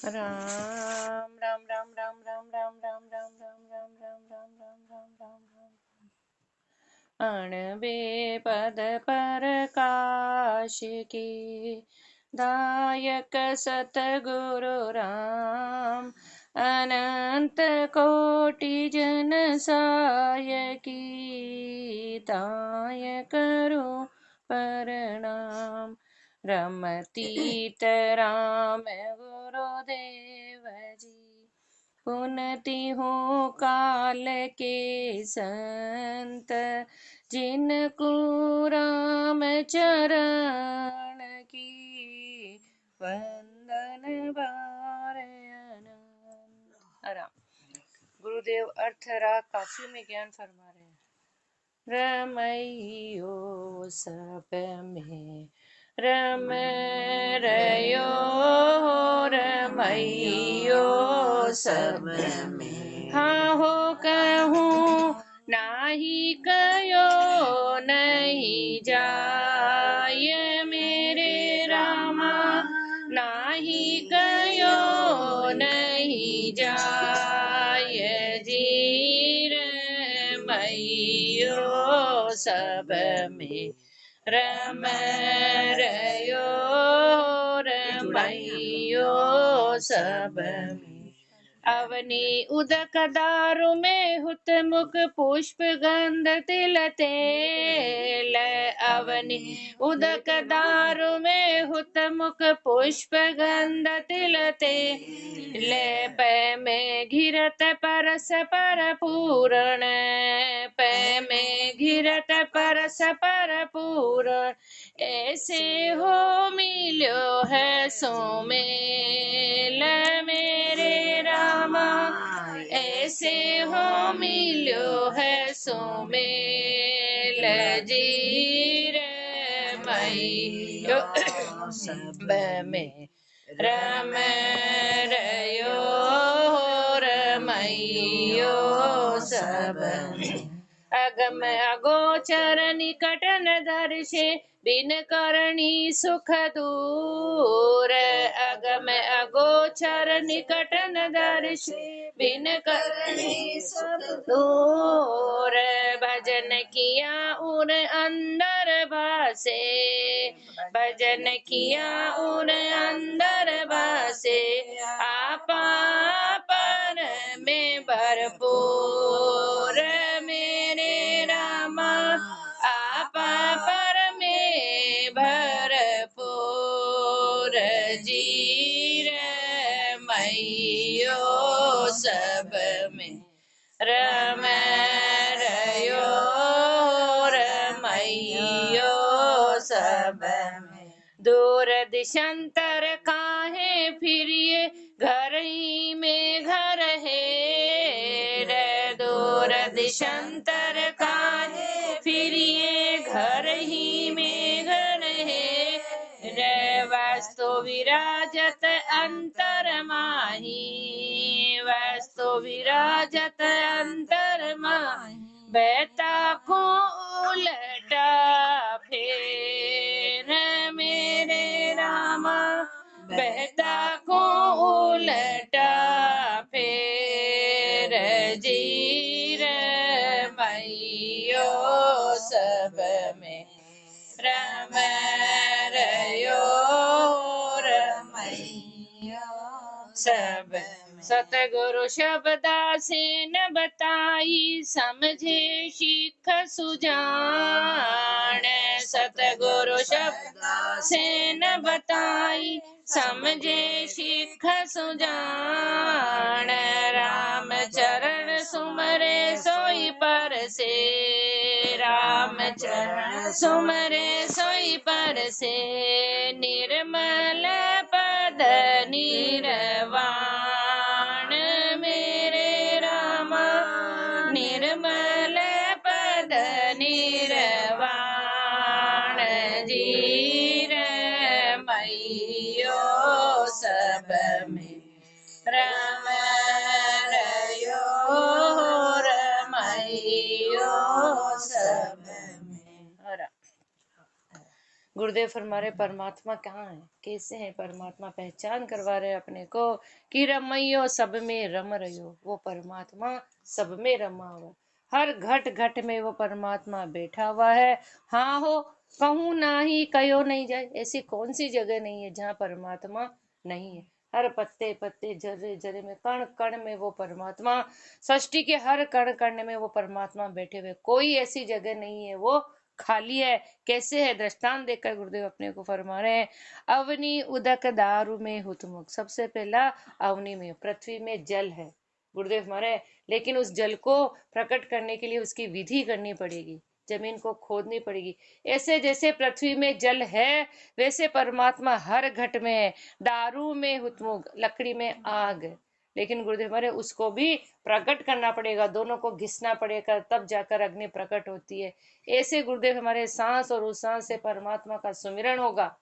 राम राम राम राम राम राम राम राम राम राम राम राम राम राम राम राम अणबे पद प्रकाश के दायक सतगुरु राम अनंत कोटि जन सायकी ताय करो प्रणाम। रमतीत राम गुरुदेव जी पुनति हो काल के संत जिनको राम चरण की वंदन बार अनंत। आराम। गुरुदेव अर्थ राग काफी में ज्ञान फरमा रहे हैं। रमैयो सब में रम रयो रमैयो सब में हाँ हो कहूँ नाही कयो नहीं जाय मेरे रामा नाही कयो नहीं जाय जी रमैयो सब में रम रयो रमैयो सब में अवनी उदक दारु में हुत मुख पुष्प गंध तिल तेल अवनी उदक दारु में हुत मुख पुष्प गंध तिल तेल पै में घिरत परस पर पूरण पै में घिरत परस पर पूरण ऐसे हो मिलो है सो मेल मेरे रामा ऐसे हो मिलो है सो मेल जी रमैयो सब में रम रयो रमैयो सब में अगम अगोचर निकट न दर्शे बिन करणी सुख दूर अगम अगोचर निकट न दर्शे बिन करणी सुख दूर भजन किया उर अंदर बासे भजन किया उर अंदर बासे आपा पर में भरपूर मेरे रामा आपा पर में भरपूर जी रमैयो सब में रम रयो रमैयो सब में दूर दिशंतर काहे फिरिए घर ही में घर है दूर दिशंतर काहे फिरिए घर ही में घर है वास्तु विराजत अंतर माही वास्तु विराजत अंतर माही बैता को उलटा फेर मेरे रामा बैता को उलटा फेर जी रमैयो सब में रम रयो रमैयो सब सतगुरु शब्दा से न बताई समझे शिख सुजान सतगुरु शब्दा से न बताई समझे शिख सुजान राम चरण सुमरे सोई पर से राम चरण सुमरे सोई पर से निर्मल पद निर्वाण मेरे रामा निर्मल पद निर्वाण जी रमैयो सब में रम रयो रमैयो सब में गुरुदेव फरमा रहे परमात्मा कहाँ है, कैसे है परमात्मा, पहचान करवा रहे अपने को कि रमैयो सब में रम रहो, वो परमात्मा सब में रमा हुआ, हर घट घट में वो परमात्मा बैठा हुआ है। हाँ हो कहूँ ना ही कहो नहीं जाए, ऐसी कौन सी जगह नहीं है जहाँ परमात्मा नहीं है। हर पत्ते पत्ते जरे जरे में कण कण में वो परमात्मा, सृष्टि के हर कण कण में वो परमात्मा बैठे हुए, कोई ऐसी जगह नहीं है वो खाली है। कैसे है दृष्टांत देकर गुरुदेव अपने को फरमा रहे हैं, अवनी उदक दारु में हुतमुख, सबसे पहला अवनी में पृथ्वी में जल है गुरुदेव हमारे, लेकिन उस जल को प्रकट करने के लिए उसकी विधि करनी पड़ेगी, जमीन को खोदनी पड़ेगी। ऐसे जैसे पृथ्वी में जल है वैसे परमात्मा हर घट में है। दारू में हुतमुख, लकड़ी में आग, लेकिन गुरुदेव हमारे उसको भी प्रकट करना पड़ेगा, दोनों को घिसना पड़ेगा, तब जाकर अग्नि प्रकट होती है। ऐसे गुरुदेव हमारे सांस और उस सांस से परमात्मा का सुमिरन होगा,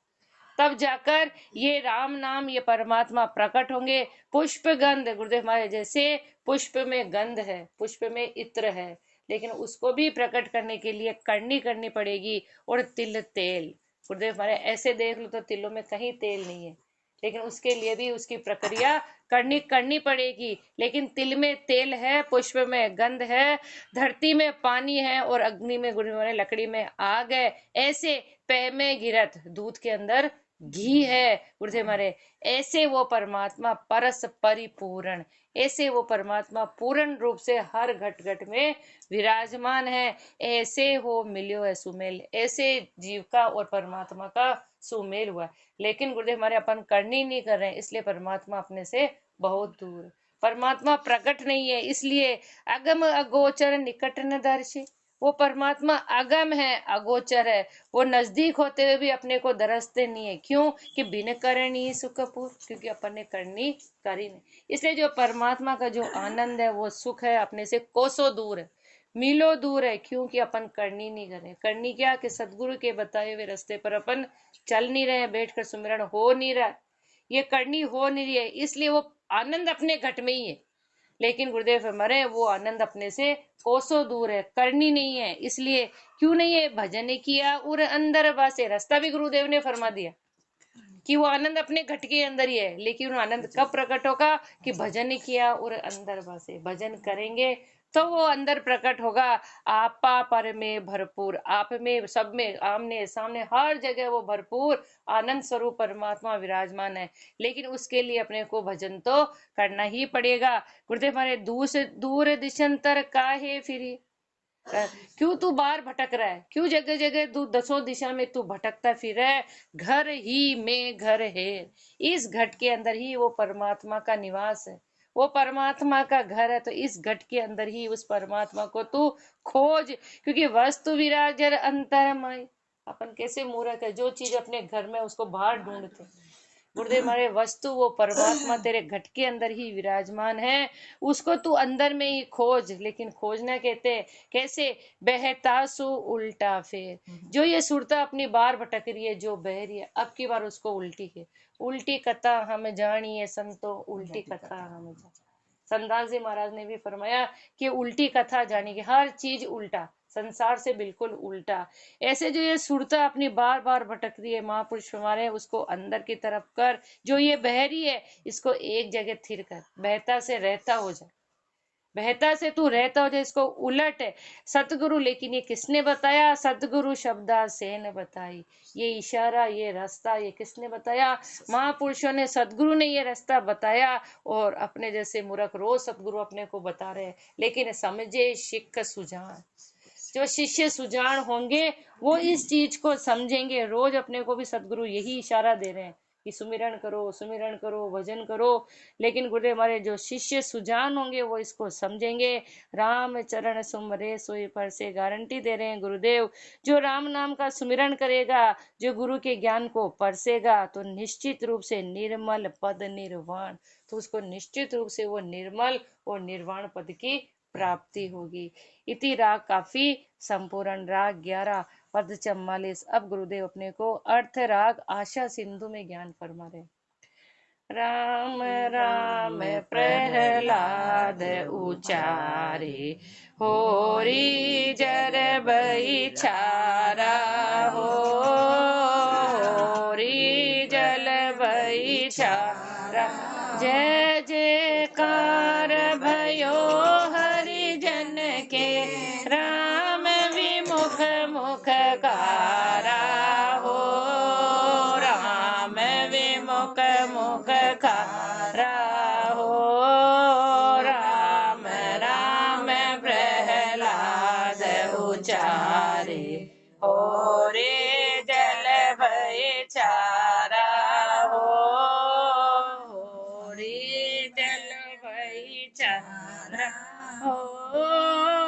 तब जाकर ये राम नाम ये परमात्मा प्रकट होंगे। पुष्प गंध, गुरुदेव हमारे जैसे पुष्प में गंध है, पुष्प में इत्र है, लेकिन उसको भी प्रकट करने के लिए करनी पड़ेगी। और तिल तेल, गुरुदेव हमारे ऐसे देख लो तो तिलों में कहीं तेल नहीं है, लेकिन उसके लिए भी उसकी प्रक्रिया करनी पड़ेगी। लेकिन तिल में तेल है, पुष्प में गंध है, धरती में पानी है और अग्नि में गुरुदेव हमारे लकड़ी में आग है। ऐसे पे में गिरत, दूध के अंदर घी है गुरुदेव हमारे। ऐसे वो परमात्मा परस परिपूर्ण, ऐसे वो परमात्मा पूर्ण रूप से हर घट घट में विराजमान है। ऐसे हो मिलियो है सुमेल, ऐसे जीव का और परमात्मा का सुमेल हुआ। लेकिन गुरुदेव हमारे अपन करनी नहीं कर रहे हैं, इसलिए परमात्मा अपने से बहुत दूर, परमात्मा प्रकट नहीं है, इसलिए अगम अगोचर निकट न दर्शी, वो परमात्मा अगम है, अगोचर है, वो नजदीक होते हुए भी अपने को दरसते नहीं है। क्यों? कि बिन करनी सुखपुर, क्योंकि अपन ने करनी करी नहीं। इसलिए जो परमात्मा का जो आनंद है, वो सुख है, अपने से कोसों दूर है, मीलों दूर है। क्योंकि अपन करनी नहीं कर रहे। करनी क्या? कि सदगुरु के बताए हुए रास्ते पर अपन चल नहीं रहे, बैठकर सुमिरन हो नहीं रहा, ये करनी हो नहीं रही है, इसलिए वो आनंद अपने घट में ही है। लेकिन गुरुदेव हमारे वो आनंद अपने से कोसों दूर है, करनी नहीं है। इसलिए क्यों नहीं है? भजन किया और अंदर बासे, रास्ता भी गुरुदेव ने फरमा दिया कि वो आनंद अपने घट के अंदर ही है। लेकिन वो आनंद कब प्रकट होगा? कि भजन किया और अंदर बसे, भजन करेंगे तो वो अंदर प्रकट होगा। आपा पर में भरपूर, आप में सब में आमने सामने हर जगह वो भरपूर आनंद स्वरूप परमात्मा विराजमान है। लेकिन उसके लिए अपने को भजन तो करना ही पड़ेगा। गुरुदेव हमारे दूर दिशंतर काहे फिरी, क्यों तू बाहर भटक रहा है? क्यों जगह जगह तू दसों दिशा में तू भटकता फिर है? घर ही में घर है, इस घट के अंदर ही वो परमात्मा का निवास है, वो परमात्मा का घर है। तो इस घट के अंदर ही उस परमात्मा को तू खोज, क्योंकि वस्तु विराजर अंतरमय। अपन कैसे मूर्ख है, जो चीज अपने घर में उसको बाहर ढूंढते। गुरुदेव हमारे वस्तु वो परमात्मा तेरे घट के अंदर ही विराजमान है, उसको तू अंदर में ही खोज। लेकिन खोजना कहते कैसे? बहता सु उल्टा फेर, जो ये सुरता अपनी बार भटक रही है, जो बह रही है, अब की बार उसको उल्टी के, उल्टी कथा हम जानिए संतो, उल्टी कथा हम जानिए। संदास जी महाराज ने भी फरमाया कि उल्टी कथा जानी, कि हर चीज उल्टा, संसार से बिल्कुल उल्टा। ऐसे जो ये सुरता अपनी बार बार भटक रही है, महापुरुष हमारे उसको अंदर की तरफ कर। जो ये बह रही है इसको एक जगह थिर कर, बहता से रहता हो जाए, बहता से तू रहता हो जाए, इसको उलट है सतगुरु। लेकिन ये किसने बताया? सतगुरु शब्दा से न बताई, ये इशारा, ये रास्ता, ये किसने बताया? महापुरुषों ने, सतगुरु ने ये रास्ता बताया। और अपने जैसे मूर्ख रोज सतगुरु अपने को बता रहे हैं, लेकिन समझे शिक सुजान, जो शिष्य सुजान होंगे वो इस चीज को समझेंगे। रोज अपने को भी सतगुरु यही इशारा दे रहे हैं कि सुमिरन करो, सुमिरन करो, भजन करो। लेकिन गुरुदेव हमारे जो शिष्य सुजान होंगे वो इसको समझेंगे। राम चरण सुमरे सोई पर से गारंटी दे रहे हैं गुरुदेव, जो राम नाम का सुमिरन करेगा, जो गुरु के ज्ञान को परसेगा, तो निश्चित रूप से निर्मल पद निर्वाण, तो उसको निश्चित रूप से वो निर्मल और निर्वाण पद की प्राप्ति होगी। इति राग काफी संपूर्ण। राग 11 पद 44। अब गुरुदेव अपने को अर्थ राग आशा सिंधु में ज्ञान फरमा रहे। राम राम प्रहलाद उचारे, होरी जर बई छारा हो, जय जयकार भयो हरिजन के राम विमुख मुख कारा हो राम विमुख मुख कारा हो राम राम प्रहलाद उचारे हो रे जल भय चारा हो रे जल भय चारा हो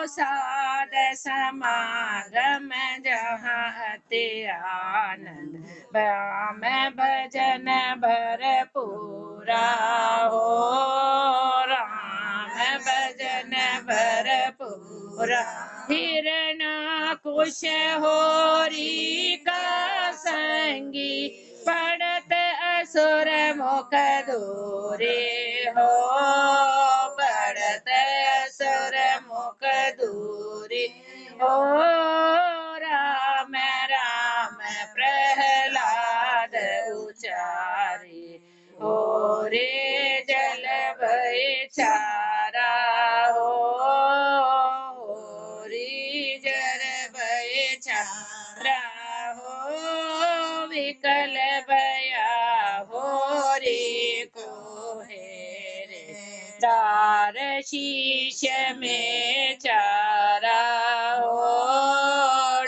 साध समागम जहाँ अति आनंद राम भजन भरपूरा हो राम भजन भरपूरा हिरणाकुश होरी का संगी पड़त असुर मुख दूरे हो पड़त असुर मुख दूरे हो राम राम प्रहलाद उचारे हो रे जल भय चारा हो रे जल भय चारा हो विकल भया हो रे को है रे दार शीश में चारा हो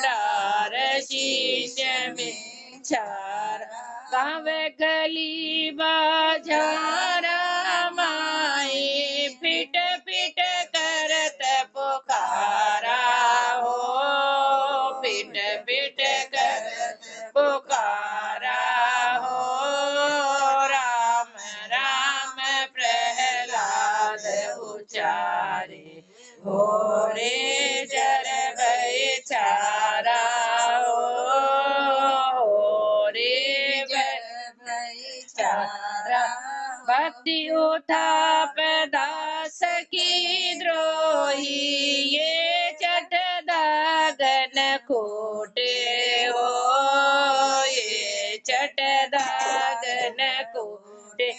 डार शीश में चारा गाँव गली बाजारा माए पिट पिट करत पुकारा हो पिट पिट करत पुकारा हो राम राम प्रहलाद उचारे हो रे जल भय चारा हो रे जल भय चारा भक्ति उताप दास की द्रोही ये चट दागन कोटे हो ये चट दागन कोटे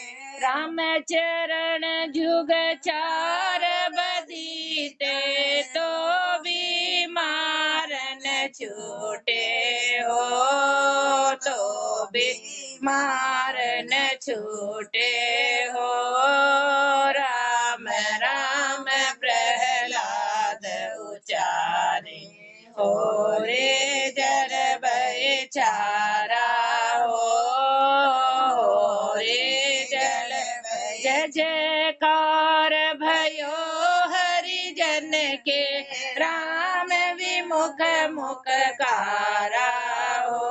राम चरण जुग चार बदीते तो भी मारन छूटे हो तो भी मारन छूटे हो राम राम प्रहलाद उचारे हो रे जल भय चारा हो रे जल जय जयकार भयो हरिजन के राम विमुख मुख कारा हो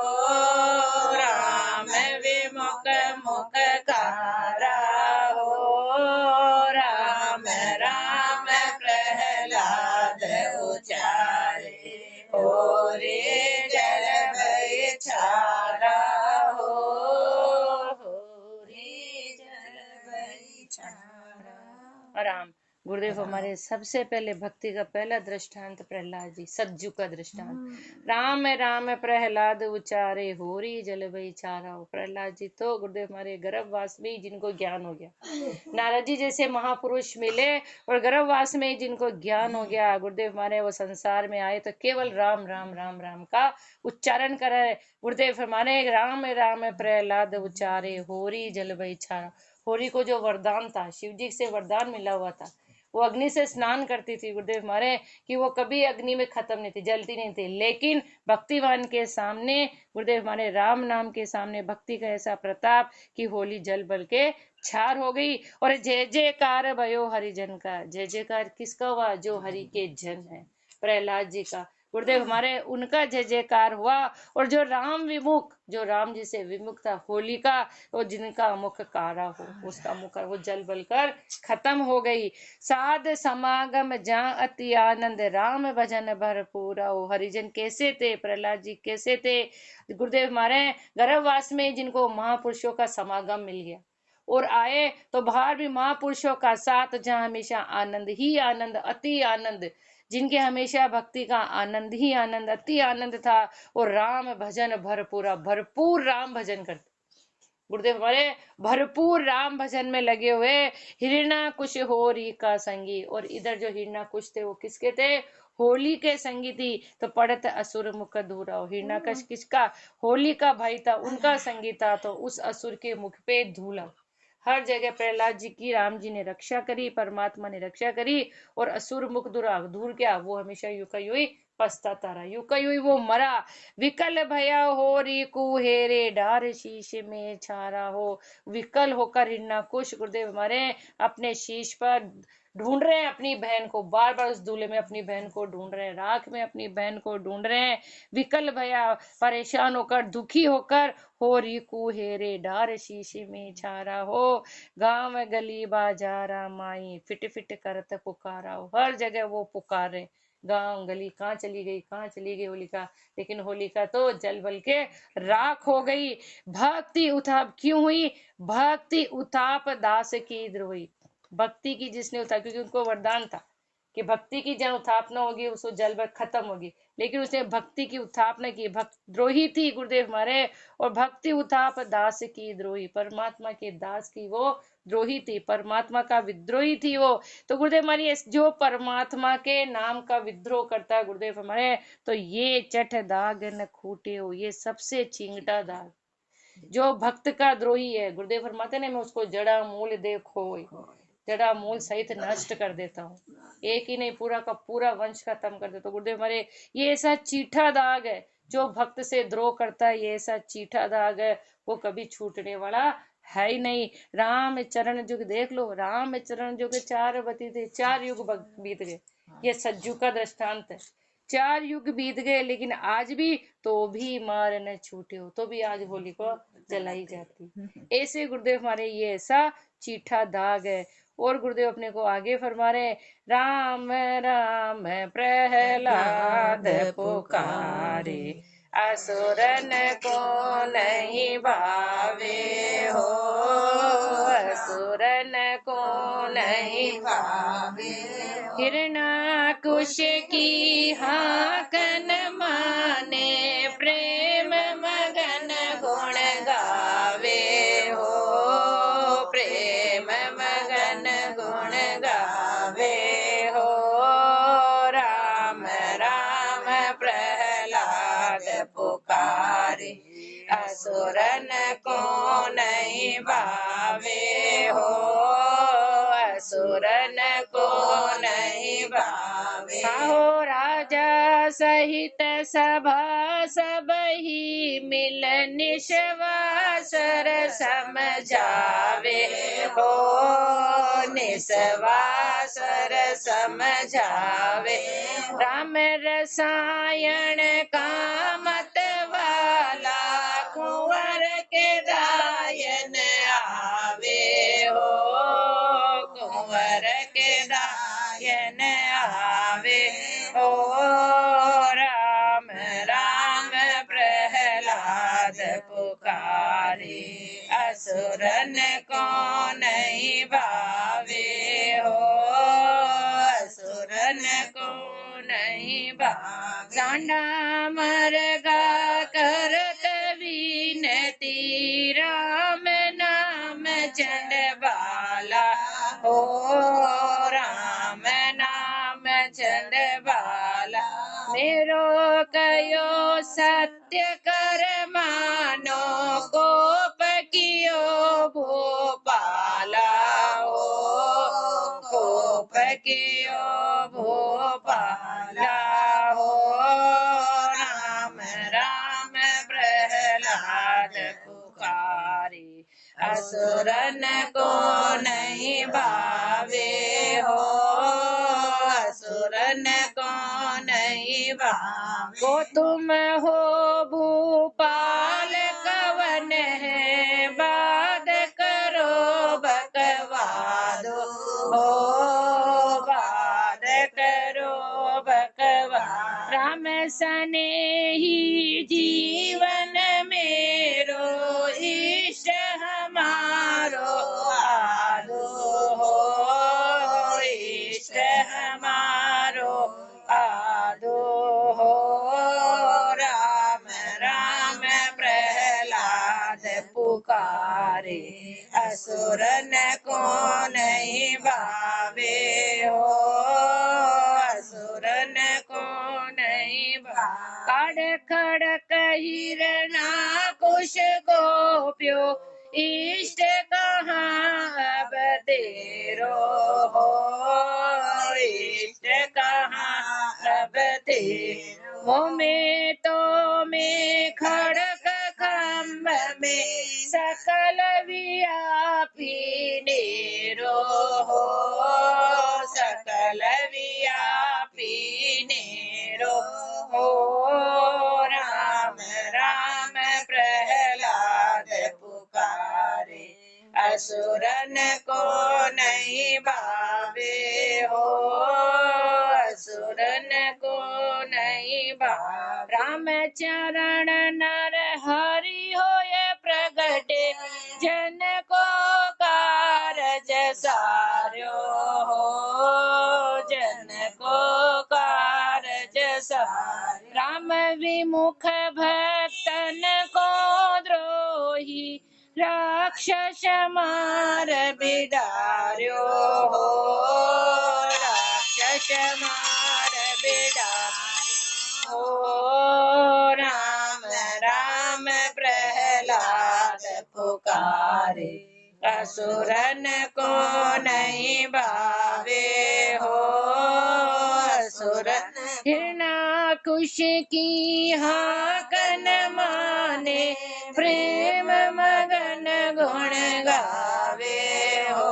राम विमुख मुख कारा हो राम राम प्रहलाद उचारे हो रे जल भय चारा हो रे जल भय चारा। राम गुरुदेव हमारे सबसे पहले भक्ति का पहला दृष्टांत प्रहलाद जी सतजु का दृष्टांत राम राम प्रहलाद उचारे होरी जल भय चारा हो। प्रहलाद जी तो गुरुदेव हमारे गर्भवास में ही जिनको ज्ञान हो गया, नारद जी जैसे महापुरुष मिले और गर्भवास में ही जिनको ज्ञान हो गया, गुरुदेव हमारे वो संसार में आए तो केवल राम राम राम राम का उच्चारण करे। गुरुदेव हमारे राम राम प्रहलाद उचारे होरी जल भय चारा। होरी को जो वरदान था, शिव जी से वरदान मिला हुआ था, वो अग्नि से स्नान करती थी गुरुदेव हमारे कि वो कभी अग्नि में खत्म नहीं थी, जलती नहीं थी। लेकिन भक्तिवान के सामने गुरुदेव हमारे राम नाम के सामने भक्ति का ऐसा प्रताप कि होली जल बल के छार हो गई। और जय जयकार भयो हरिजन का, जय जयकार किसका हुआ? जो हरि के जन है, प्रहलाद जी का। गुरुदेव हमारे उनका जय जयकार हुआ। और जो राम विमुख, जो राम जी से विमुख था, होली का, वो जिनका मुख कारा हो, उसका मुख वो जल बलकर खत्म हो गई। साध समागम जहाँ अति आनंद राम भजन भरपूरा हो। हरिजन कैसे थे? प्रहलाद जी कैसे थे? गुरुदेव हमारे गर्भवास में जिनको महापुरुषों का समागम मिल गया और आए तो बाहर भी महापुरुषों का साथ, जहाँ हमेशा आनंद ही आनंद, अति आनंद, जिनके हमेशा भक्ति का आनंद ही आनंद, अति आनंद था। और राम भजन भरपूरा, भरपूर राम भजन करते। गुरुदेव हमारे भरपूर राम भजन में लगे हुए हिरण्याकुश होरी का संगी। और इधर जो हिरण्याकुश थे वो किसके थे? होली के संगी थी। तो पढ़त असुर मुख धूरा हो, हिरण्याकश किसका? होली का भाई था, उनका संगी था। तो उस असुर के मुख पे धूला। हर जगह प्रहलाद जी की राम जी ने रक्षा करी, परमात्मा ने रक्षा करी। और असुर मुख दूरा, दूर क्या, वो हमेशा यूं का यूं ही पछताता रहा, यूं का यूं ही वो मरा। विकल भया हो री कुहेरे डार शीश में छारा हो। विकल होकर हिरण्याकुश गुरुदेव हमारे अपने शीश पर ढूंढ रहे हैं अपनी बहन को, बार बार उस दूल्हे में अपनी बहन को ढूंढ रहे हैं, राख में अपनी बहन को ढूंढ रहे हैं। विकल भया, परेशान होकर, दुखी होकर, हो री कुहेरे डार शीशे में छारा हो। गांव गली बाजारा माई फिट फिट करत पुकारा हो। हर जगह वो पुकार रहे, गांव गली, कहाँ चली गई, कहाँ चली गई होलिका। लेकिन होलिका तो जल बल के राख हो गई। भक्ति उताप क्यों हुई? भक्ति उताप दास की द्रोही। भक्ति की जिसने उताप, क्योंकि उनको वरदान था कि भक्ति की जन उत्थापना होगी उसको जल बल खत्म होगी। लेकिन उसने भक्ति की उत्थापना की, भक्त द्रोही थी गुरुदेव हमारे। और भक्ति उताप दास की द्रोही, परमात्मा के दास की वो द्रोही थी, परमात्मा का विद्रोही थी वो। तो गुरुदेव हमारी जो परमात्मा के नाम का विद्रोह करता है गुरुदेव हमारे, तो ये चट दाग न खूटे हो, ये सबसे चिंगटा दाग जो भक्त का द्रोही है। गुरुदेव फरमाते ने, मैं उसको जड़ा मूल देखो, जड़ा मूल सहित नष्ट कर देता हूँ। एक ही नहीं, पूरा का पूरा वंश खत्म कर देता हूँ। गुरुदेव हमारे ये ऐसा चीठा दाग है, जो भक्त से द्रोह करता है, ये ऐसा चीठा दाग है, वो कभी छूटने वाला है ही नहीं। राम चरण युग देख लो, राम चरण युग 4 बती थे, 4 युग बीत गए। ये सज्जू का दृष्टांत है। 4 युग बीत गए, लेकिन आज भी तो भी मार न छूटे हो, तो भी आज होली को जलाई जाती। ऐसे गुरुदेव हमारे ये ऐसा चीठा दाग है। और गुरुदेव अपने को आगे फरमा रहे, राम राम प्रहलाद पुकारे, असुरन को नहीं भावे हो, असुरन को नहीं भावे। हिरण्याकुश की हाकन माने, प्रेम मगन गुण गावे हो, प्रेम मगन गुण गावे हो। राम राम प्रहलाद पुकारे, असुरन को नहीं भावे हो, असुरन को नहीं भावे हो। राजा सहित सभा सब ही मिल निश्वासर समझावे हो, निश्वासर समझावे। राम रसायन का मत वाला, कुंवर के दायन आवे हो, कुंवर के दायन आवे हो। राम राम प्रहलाद पुकारे, असुरन को नहीं भावे हो, असुरन को नहीं भावे। सांडा मरगा करत विनती, राम नाम चंड बाला हो, राम नाम चंड बाला। मेरो कयो सत्य कर मानो, कोप कियो भोपाला हो, कोप कियो भोपाला हो। राम राम प्रहलाद पुकारे, असुरन को नहीं भावे हो, असुरन को नहीं भावे। को तुम हो भूपाल, कवन है बाद करो बकवाद हो, बाद करो बकवाद। राम सने ही जीवन मेरो, इष्ट हमारो आदो हो, इष्ट हमारो आदो हो। राम राम प्रहलाद पुकार, असुरन को नहीं भावे हो, असुरन को नहीं भावे। खड़क खड़क हिरना कुश गोप्यो, इष्ट कहाँ अब तेरो हो, इष्ट कहाँ अब तेरो। वो में तो में खड़क खम्भ में सकल व्यापी नेरो हो, सकल व्यापी नेरो हो। राम राम प्रहलाद पुकारे, असुरन को नहीं भावे हो, असुरन को नहीं भावे। राम चरण नर हरि होए प्रगटे, जन को कारज सार्यो हो, जन को कारज सार्यो। राम विमुख भक्तन को द्रोही, राक्षस मार बिडार्यो हो, राक्षस मार बिडार्यो हो। राम राम प्रहलाद पुकारे, असुरन को नहीं भावे हो, असुरन। हिरणाकुश की हाकन माने, प्रेम मगन गुण गावे हो,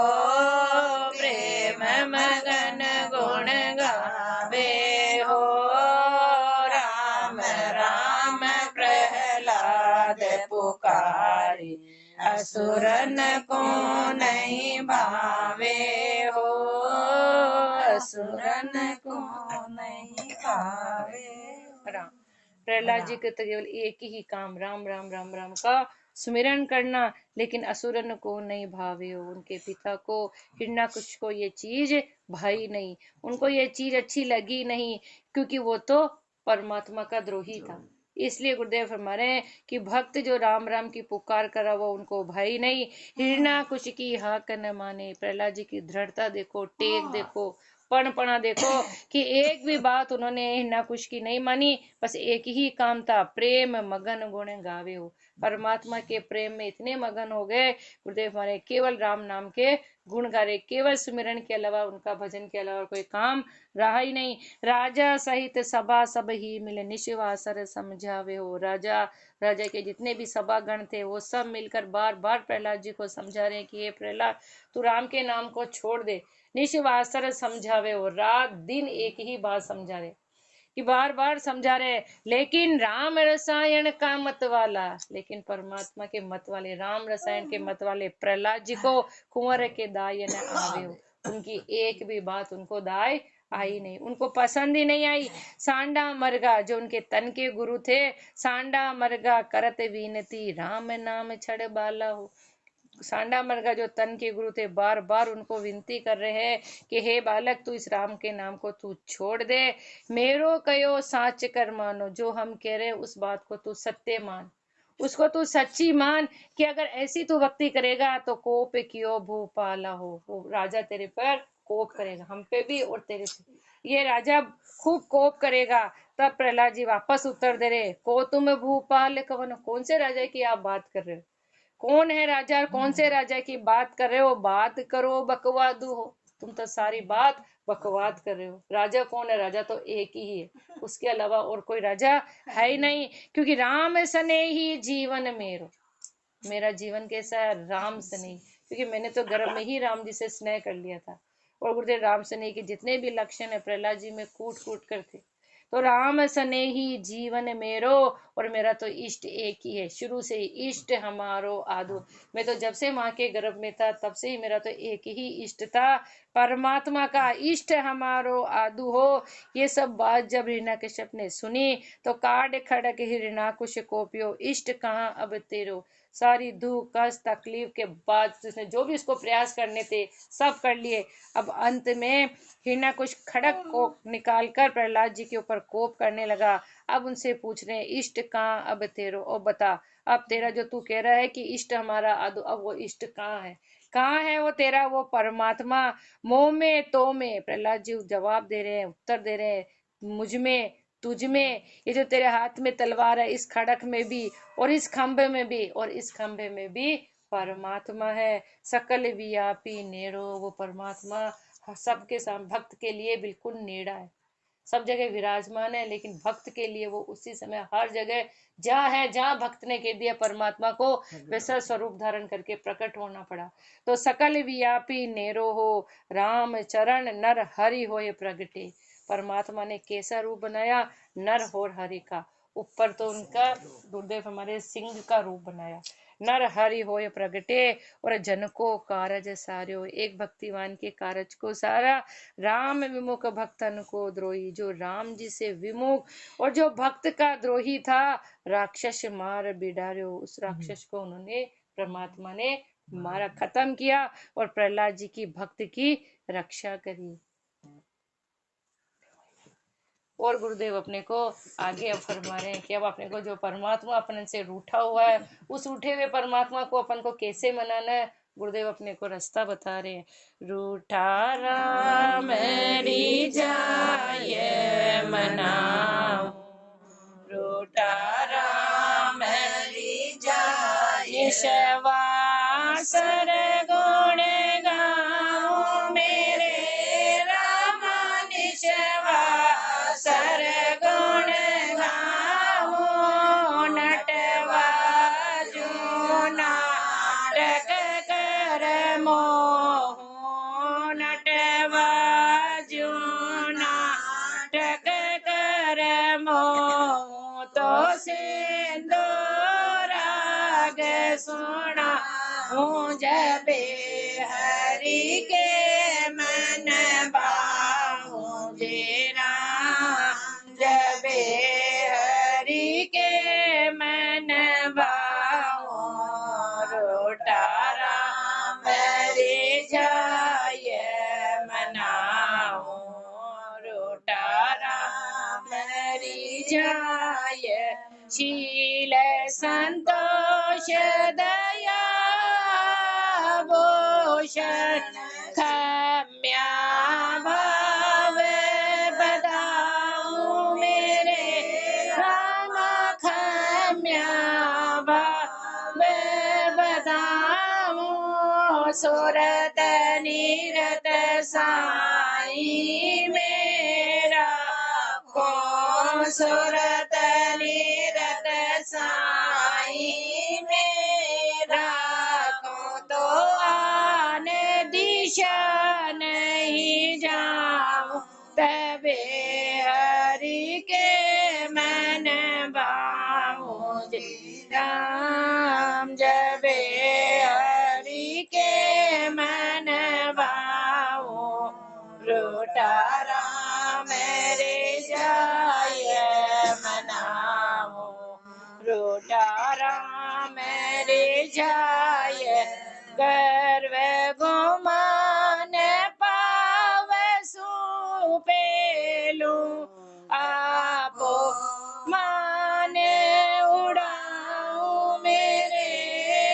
प्रेम मगन गुण गावे हो। राम राम प्रहलाद पुकारे, असुरन को नहीं भावे हो, असुरन को नहीं भावे। राम प्रहलाद जी के तो केवल एक ही काम राम राम राम राम का सुमिरन करना, लेकिन असुरन को नहीं भावे हो। उनके पिता को हिरण्याकुश को ये चीज भाई नहीं, उनको ये चीज अच्छी लगी नहीं, क्योंकि वो तो परमात्मा का द्रोही था। इसलिए गुरुदेव फरमा रहे हैं कि भक्त जो राम राम की पुकार करा वो उनको भाई नहीं। हिरण्याकुश की हाक न माने, प्रहलाद जी की दृढ़ता देखो, टेक देखो, पणपणा देखो कि एक भी बात उन्होंने हिरण्याकुश की नहीं मानी। बस एक ही काम था, प्रेम मगन गुण गावे हो। परमात्मा के प्रेम में इतने मगन हो गए गुरुदेव हमारे, केवल राम नाम के गुण गा रहे, केवल सुमिरन के अलावा, उनका भजन के अलावा कोई काम रहा ही नहीं। राजा सहित सभा सब ही मिले, निशिवासर समझावे हो। राजा के जितने भी सभागण थे वो सब मिलकर बार बार प्रहलाद जी को समझा रहे हैं कि ये प्रहलाद तू राम के नाम को छोड़ दे। निशिवासर समझावे हो, रात दिन एक ही बात समझा रहे कि बार बार समझा रहे, लेकिन राम रसायन का मत वाला, लेकिन परमात्मा के मत वाले, राम रसायन के मत वाले प्रहलाद जी को कुंवर के दाय न आवे हो। उनकी एक भी बात उनको दाय आई नहीं, उनको पसंद ही नहीं आई। सांडा मरगा जो उनके तन के गुरु थे, सांडा मरगा करत विनती, राम नाम छड़ बाला हो। सांडा मरगा जो तन के गुरु थे बार बार उनको विनती कर रहे हैं कि हे बालक तू इस राम के नाम को तू छोड़ दे, मेरो कयो साच कर मानो, जो हम कह रहे हैं उस बात को तू सत्य मान, उसको तू सच्ची मान कि अगर ऐसी तू भक्ति करेगा तो कोप क्यों भूपाला हो, वो राजा तेरे पर कोप करेगा, हम पे भी और तेरे पे, ये राजा खूब कोप करेगा। तब प्रहलाद जी वापस उत्तर दे रहे, को तुम भूपाल कवन, कौन से राजा की आप बात कर रहे हो, कौन है राजा, कौन से राजा की बात कर रहे हो, बात करो बकवादू हो, तुम तो सारी बात बकवाद कर रहे हो। राजा कौन है, राजा तो एक ही है, उसके अलावा और कोई राजा है ही नहीं। क्योंकि राम सने ही जीवन मेरो, मेरा जीवन कैसा है, राम सने, क्योंकि मैंने तो गर्भ में ही राम जी से स्नेह कर लिया था। और गुरुदेव राम सने के जितने भी लक्षण है प्रहलाद जी में कूट कूट कर थे। तो राम सने ही जीवन मेरो, और मेरा तो इष्ट एक ही है, शुरू से ही इष्ट हमारो आदो, मैं तो जब से माँ के गर्भ में था तब से ही मेरा तो एक ही इष्ट था, परमात्मा का इष्ट हमारो आदु हो। ये सब बात जब हिरण्याकश्यप ने सुनी तो काढ़ खड़क हिरण्याकुश कोपियो, इष्ट कहाँ अब तेरो। सारी दुख कष्ट तकलीफ के बाद उसने जो भी उसको प्रयास करने थे सब कर लिए। अब अंत में हिरण्याकुश खड़क को निकाल कर प्रहलाद जी के ऊपर कोप करने लगा। अब उनसे पूछ रहे हैं इष्ट कहाँ अब तेरो, और बता अब तेरा जो तू कह रहा है कि इष्ट हमारा आदो, अब वो इष्ट कहाँ है। कहाँ है वो तेरा वो परमात्मा, मोह में तो में। प्रहलाद जी जवाब दे रहे हैं, उत्तर दे रहे हैं, मुझ में, तुझ में। ये जो तेरे हाथ में तलवार है, इस खड़क में भी, और इस खंभे में भी, और इस खंभे में भी परमात्मा है। सकल व्यापी नेड़ो, वो परमात्मा सबके भक्त के लिए बिल्कुल नेड़ा है, सब जगह विराजमान है, लेकिन भक्त के लिए वो उसी समय हर जगह जहाँ है, जहाँ भक्त ने कह दिया परमात्मा को, वैसा स्वरूप धारण करके प्रकट होना पड़ा। तो सकल व्यापी नेरो हो, राम चरण नर हरि होए प्रगटे। परमात्मा ने कैसा रूप बनाया, नर और हरि का। ऊपर तो उनका गुरुदेव हमारे सिंह का रूप बनाया, नर हरि होए प्रगटे, और जन को कारज सार्यो, एक भक्तिवान के कारज को सारा। राम विमुख भक्तन को द्रोही, जो राम जी से विमुख और जो भक्त का द्रोही था, राक्षस मार बिडार्यो, उस राक्षस को उन्होंने, परमात्मा ने मारा, खत्म किया, और प्रहलाद जी की भक्त की रक्षा करी। और गुरुदेव अपने को आगे अब फरमा रहे हैं कि अब अपने को जो परमात्मा अपन से रूठा हुआ है, उस उठे हुए परमात्मा को अपन को कैसे मनाना है, गुरुदेव अपने को रास्ता बता रहे हैं। रूठा राम रिझाए मनाओ, रूठा राम रिझाए सवासर गुण गाओ, मेरे राम निशवा सर गुण गाओ, नटवा जो नाटक कर मोह, नटवा जो नाटक कर मोह, तो सिंदूर राग सुना हूँ जब हरि के मन बाहूँ जेरा, जब हरि के मन बाहूँ, रोटा राम रिझाए मनाऊँ, रोटा राम रिझाए, शील संतोष दया भूषण क्षम्या भाव बदाऊँ, मेरे राम क्षम्या भाव बदाऊँ, सुरत निरत साई मेरा को, सुरत निरत साई मेरा को, तो आन दिशा नहीं जाऊं, तबे हरि के मन बाहूँ राम, जबे हरि के मन बाहूँ, रोटा राम रिझाए मनाऊँ, रोटा राम रिझाए, गर्व गुमान पाव सुपेलू, आपो माने उड़ाऊँ, मेरे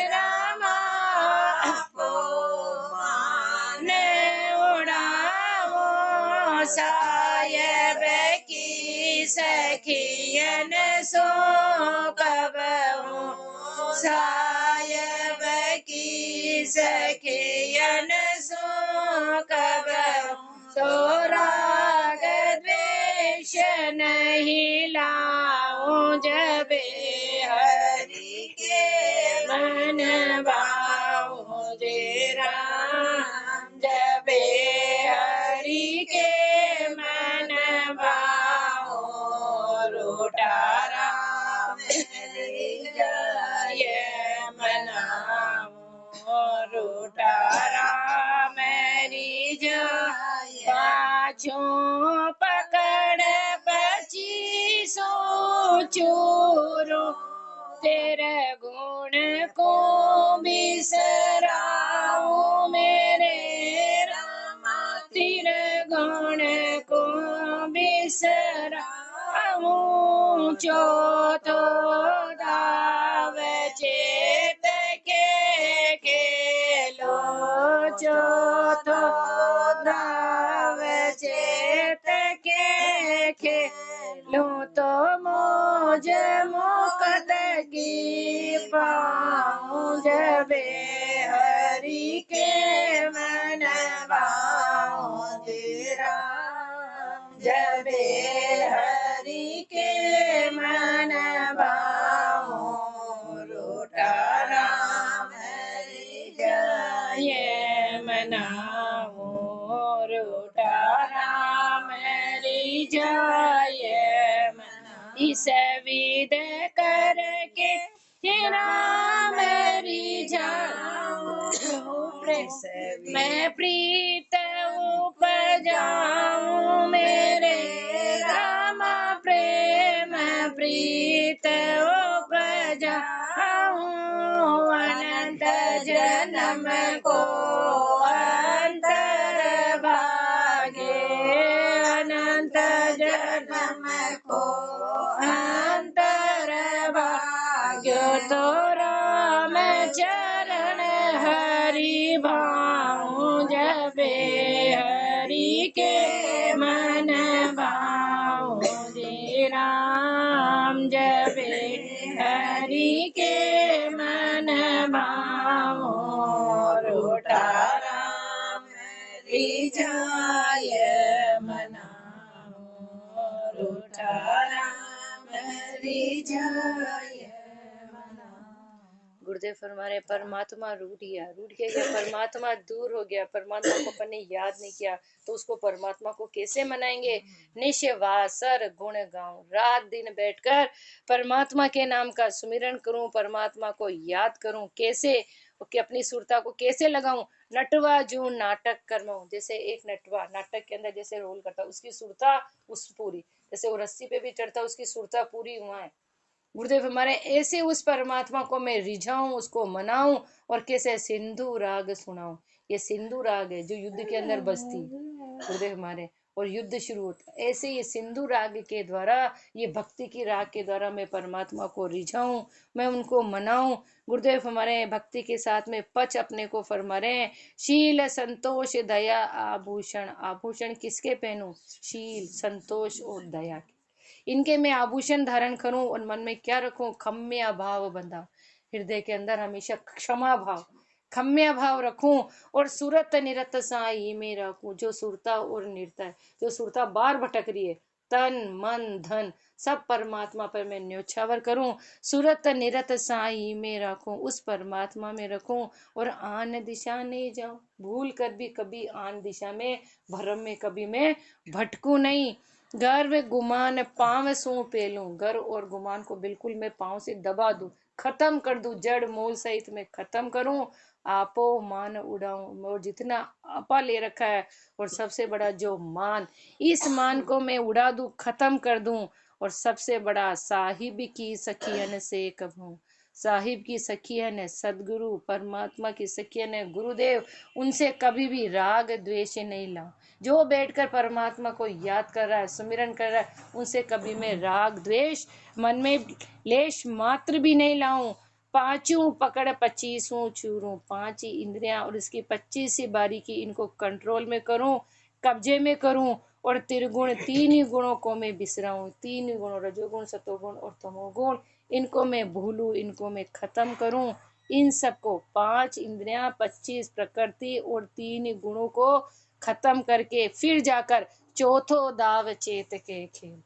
रामा आपो माने उड़ाऊँ, सायब की सखियन सो कबहूँ, सायब की सखियन सो कबहूँ, तो राग द्वेष नहीं लाऊं, जबे हरि के मन बाहूँ जे राम, जबे हरि के मन बाहूँ, रोटा राम रिझाए मनाऊँ, रोटा राम रिझाए, पाछों पकड़ पचीसो चोरो, तेरे गुण को बिसराऊँ, मेरे रामा तेरे गुण को बिसराऊँ, चौथो दाव चेत के खेलो, जबे हरि के मन भाऊ रूठा राम हरि जय मनाओ रूठा राम हरि जय मनाओ इस विद करके हे राम हरि जाऊं मैं प्रीत उपजाऊं मेरे राम प्रेम प्रीत उपजाऊं अनंत जन्म को अंतर भागे अनंत जन्म को अंतर भाग्य तो राम चरण हरि भाऊं जबे हरि के मन भाऊं जी राम जबे हरि के मन भाऊं रूठा राम हरि जय मनाओ रूठा राम हरि जय गुरुदेव फरमारे परमात्मा रूठ गया क्या परमात्मा दूर हो गया, परमात्मा को अपन ने याद नहीं किया तो उसको परमात्मा को कैसे मनाएंगे। निश्वासर गुण गाऊं रात दिन बैठकर परमात्मा के नाम का सुमिरन करूं, परमात्मा को याद करूं कैसे कि अपनी सुरता को कैसे लगाऊं। नटवा जू नाटक कर्म जैसे एक नटवा नाटक के अंदर जैसे रोल करता उसकी सुरता उस पूरी, जैसे वो रस्सी पे भी चढ़ता उसकी सुरता पूरी हुआ है। गुरुदेव हमारे ऐसे उस परमात्मा को मैं रिझाऊं उसको मनाऊं और कैसे सिंधु राग सुनाऊं। ये सिंधु राग है जो युद्ध के अंदर बजती गुरुदेव हमारे और युद्ध शुरू होता ऐसे ये सिंधु राग के द्वारा ये भक्ति की राग के द्वारा मैं परमात्मा को रिझाऊं मैं उनको मनाऊं। गुरुदेव हमारे भक्ति के साथ में पच अपने को फरमा रहे हैं शील संतोष दया आभूषण। आभूषण किसके पहनूं? शील संतोष और दया के। इनके मैं आभूषण धारण करूं और मन में क्या रखूं? खम्या भाव बंधा हृदय के अंदर हमेशा क्षमा भाव खम्या भाव रखूं और सुरत निरत साई में रखूं। जो सुरता और निरता है जो सुरता बार भटक रही है तन मन धन सब परमात्मा पर मैं न्योछावर करूं। सुरत निरत साई में रखूं उस परमात्मा में रखूं और आन दिशा नहीं जाऊं। भूल कर भी कभी आन दिशा में भरम में कभी मैं भटकू नहीं। गर्व गुमान पांव सू पेलूं गर्व और गुमान को बिल्कुल मैं पांव से दबा दूं खत्म कर दूं जड़ मूल सहित मैं खत्म करूं। आपो मान उड़ाऊं और जितना आपा ले रखा है और सबसे बड़ा जो मान इस मान को मैं उड़ा दूं खत्म कर दूं और सबसे बड़ा साहिब की सखियन से कहूं। साहिब की सखियन है सदगुरु परमात्मा की सखियन है गुरुदेव उनसे कभी भी राग द्वेष नहीं लाऊं। जो बैठकर परमात्मा को याद कर रहा है सुमिरन कर रहा है उनसे कभी मैं राग द्वेष मन में लेश मात्र भी नहीं लाऊं। पांचों पकड़ 25 चूरूं 5 इंद्रियां और इसकी 25 बारीकी इनको कंट्रोल में करूं कब्जे में करूं और त्रिगुण 3 ही गुणों को मैं बिसराऊं। 3 गुण रजोगुण सतोगुण और तमोगुण इनको मैं भूलूं इनको मैं खत्म करूं। इन सबको 5 इंद्रियां 25 प्रकृति और 3 गुणों को खत्म करके फिर जाकर चौथो दाव चेत के खेल।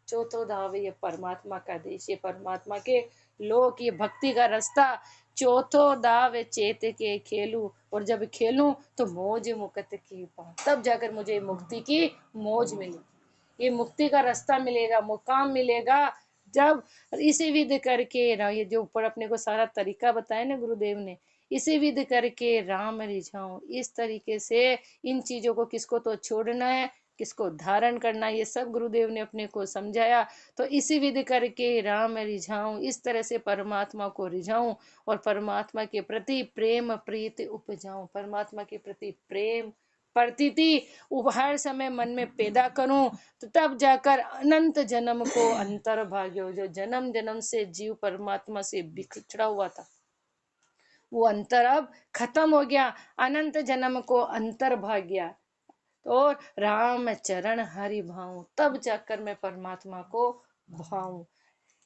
चौथो दाव ये परमात्मा का देश ये परमात्मा के लोक ये भक्ति का रास्ता। चौथो दाव चेत के खेलूं और जब खेलूं तो मौज मुक्त की पाऊं तब जाकर मुझे मुक्ति की मौज मिलेगी। ये मुक्ति का रास्ता मिलेगा मुकाम मिलेगा जब इसे विध करके ये जो ऊपर अपने को सारा तरीका बताया ना गुरुदेव ने इसे विध करके राम रिझाऊं। इस तरीके से इन चीजों को किसको तो छोड़ना है किसको धारण करना ये सब गुरुदेव ने अपने को समझाया। तो इसी विधि करके राम रिझाऊं इस तरह से परमात्मा को रिझाऊं और परमात्मा के प्रति प्रेम प्रीति उपजाऊं। परमात्मा के प्रति प्रेम प्रतीति हर समय मन में पैदा करूं तो तब जाकर अनंत जन्म को अंतर भाग्यो जो जन्म जन्म से जीव परमात्मा से बिछड़ा हुआ था वो अंतर अब खत्म हो गया अनंत जन्म को अंतर भाग गया। तो राम चरण हरि भाऊं तब जाकर मैं परमात्मा को भाऊं।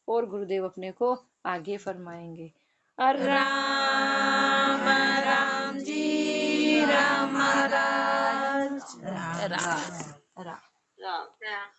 और गुरुदेव अपने को आगे फरमाएंगे राम राम जी राम राम राम 的。